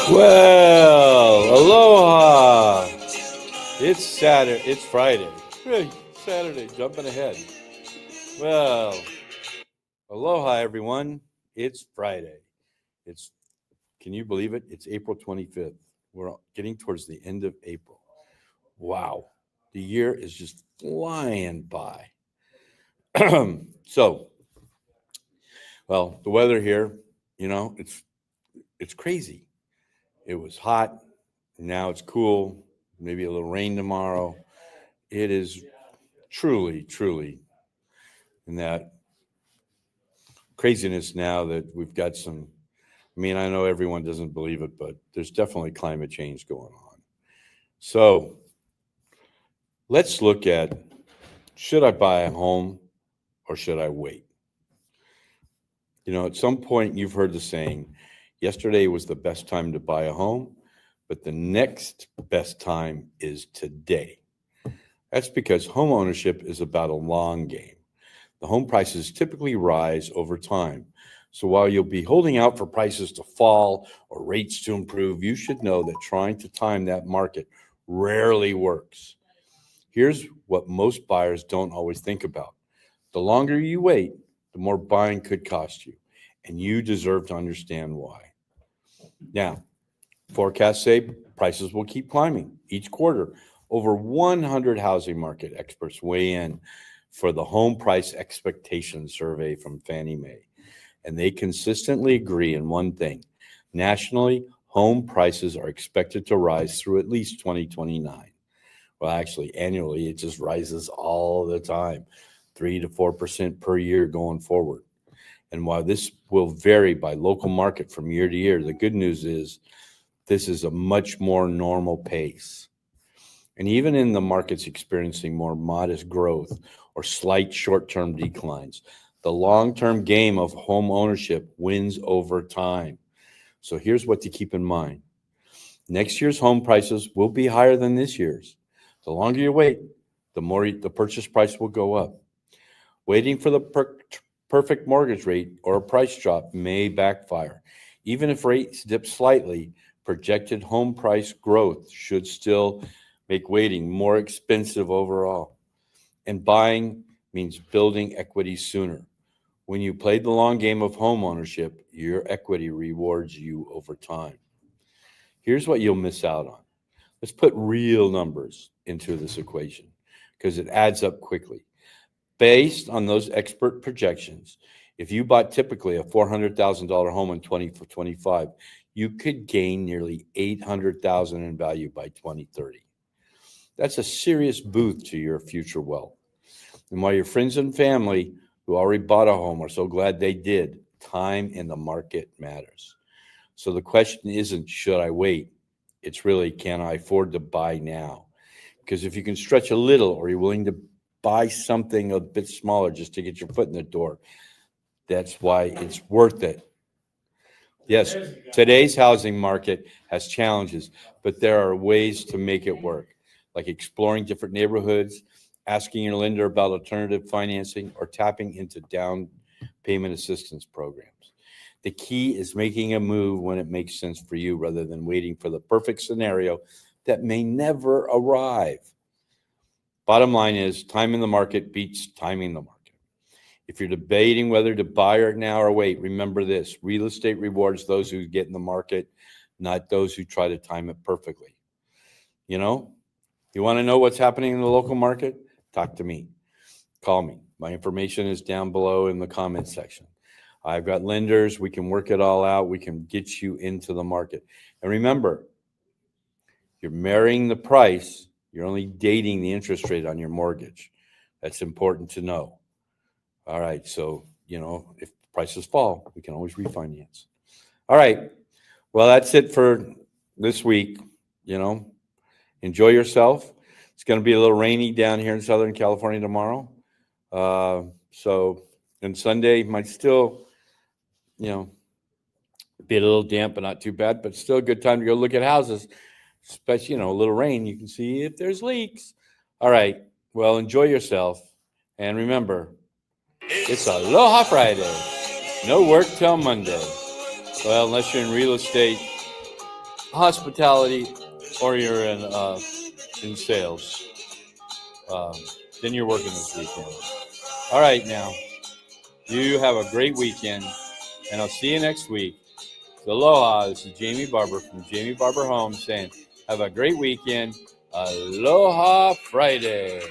Well, aloha. It's Saturday. It's Friday. Hey, Saturday, jumping ahead. Well, aloha, everyone. It's Friday. It's, can you believe it? It's April 25th. We're getting towards the end of April. Wow. The year is just flying by. So, well, the weather here, it's crazy. It was hot. Now it's cool. Maybe a little rain tomorrow. It is truly in that craziness now that we've got some. I mean, I know everyone doesn't believe it, but there's definitely climate change going on. So let's look at, should I buy a home or should I wait? At some point you've heard the saying, yesterday was the best time to buy a home, but the next best time is today. That's because home ownership is about a long game. The home prices typically rise over time. So while you'll be holding out for prices to fall or rates to improve, you should know that trying to time that market rarely works. Here's what most buyers don't always think about. The longer you wait, the more buying could cost you, and you deserve to understand why. Now, forecasts say prices will keep climbing each quarter. Over 100 housing market experts weigh in for the Home Price Expectation Survey from Fannie Mae, and they consistently agree in one thing. Nationally, home prices are expected to rise through at least 2029. Well, actually, annually, it just rises all the time, 3 to 4% per year going forward. And while this will vary by local market from year to year, the good news is this is a much more normal pace. And even in the markets experiencing more modest growth or slight short-term declines, the long-term game of home ownership wins over time. So here's what to keep in mind. Next year's home prices will be higher than this year's. The longer you wait, the more the purchase price will go up. Waiting for the perfect mortgage rate or a price drop may backfire. Even if rates dip slightly, projected home price growth should still make waiting more expensive overall. And buying means building equity sooner. When you play the long game of home ownership, your equity rewards you over time. Here's what you'll miss out on. Let's put real numbers into this equation because it adds up quickly. Based on those expert projections, if you bought typically a $400,000 home in 2025, you could gain nearly $800,000 in value by 2030. That's a serious boost to your future wealth. And while your friends and family who already bought a home are so glad they did, time in the market matters. So the question isn't, should I wait? It's really, can I afford to buy now? Because if you can stretch a little or you're willing to buy something a bit smaller just to get your foot in the door, that's why it's worth it. Yes, today's housing market has challenges, but there are ways to make it work, like exploring different neighborhoods, asking your lender about alternative financing, or tapping into down payment assistance programs. The key is making a move when it makes sense for you rather than waiting for the perfect scenario that may never arrive. Bottom line is, time in the market beats timing the market. If you're debating whether to buy now or wait, remember this: real estate rewards those who get in the market, not those who try to time it perfectly. You want to know what's happening in the local market? Talk to me. Call me. My information is down below in the comments section. I've got lenders. We can work it all out. We can get you into the market. And remember, you're marrying the price. You're only dating the interest rate on your mortgage. That's important to know. All right. So, if prices fall, we can always refinance. All right. Well, that's it for this week. Enjoy yourself. It's going to be a little rainy down here in Southern California tomorrow. And Sunday might still, be a little damp, but not too bad, but still a good time to go look at houses, especially, a little rain. You can see if there's leaks. All right. Well, enjoy yourself. And remember, it's Aloha Friday. No work till Monday. Well, unless you're in real estate, hospitality or you're in sales, then you're working this weekend. All right, now, you have a great weekend, and I'll see you next week. So aloha, this is Jamie Barber from Jamie Barber Homes saying, have a great weekend. Aloha Friday.